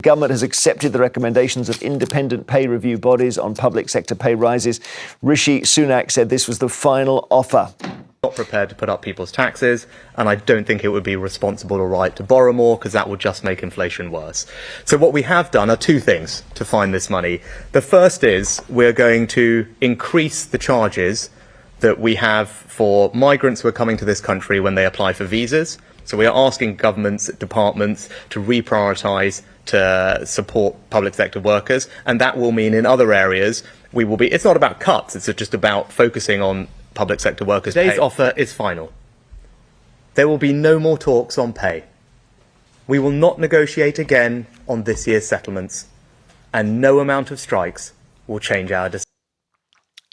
Government has accepted the recommendations of independent pay review bodies on public sector pay rises. Rishi Sunak said this was the final offer. Not prepared to put up people's taxes, and I don't think it would be responsible or right to borrow more, because that would just make inflation worse. So what we have done are two things to find this money. The first is we're going to increase the charges that we have for migrants who are coming to this country when they apply for visas. So we are asking governments, departments to reprioritise to support public sector workers, and that will mean in other areas we will be, it's not about cuts, it's just about focusing on public sector workers' pay. Today's offer is final. There will be no more talks on pay. We will not negotiate again on this year's settlements, and no amount of strikes will change our decision.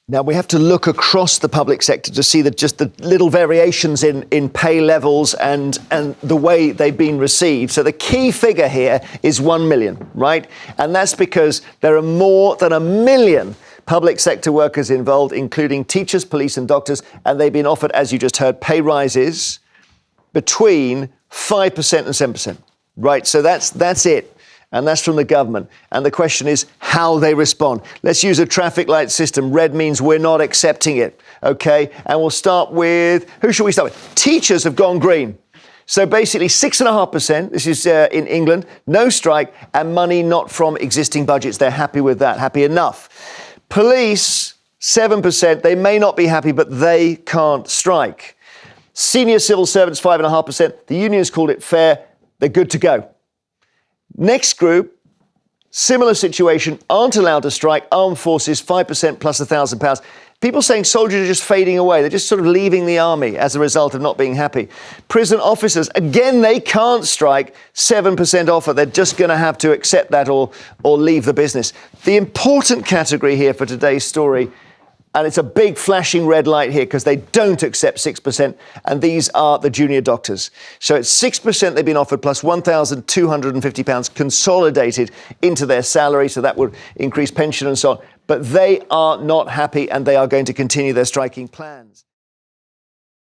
Now, we have to look across the public sector to see that just the little variations in pay levels and the way they've been received. So the key figure here is 1 million, right? And that's because there are more than 1 million public sector workers involved, including teachers, police and doctors, and they've been offered, as you just heard, pay rises between 5% and 7%, right? So that's it. And that's from the government. And the question is how they respond. Let's use a traffic light system. Red means we're not accepting it, OK? And we'll start with, who should we start with? Teachers have gone green. So basically 6.5%, this is in England, no strike and money not from existing budgets. They're happy with that, happy enough. Police, 7%. They may not be happy, but they can't strike. Senior civil servants, 5.5%. The unions called it fair. They're good to go. Next group, similar situation, aren't allowed to strike. Armed forces, 5% plus £1,000. People saying soldiers are just fading away. They're just sort of leaving the army as a result of not being happy. Prison officers, again, they can't strike. 7% offer. They're just going to have to accept that or leave the business. The important category here for today's story, and it's a big flashing red light here because they don't accept 6%, and these are the junior doctors. So it's 6% they've been offered plus £1,250 consolidated into their salary, so that would increase pension and so on. But they are not happy and they are going to continue their striking plans.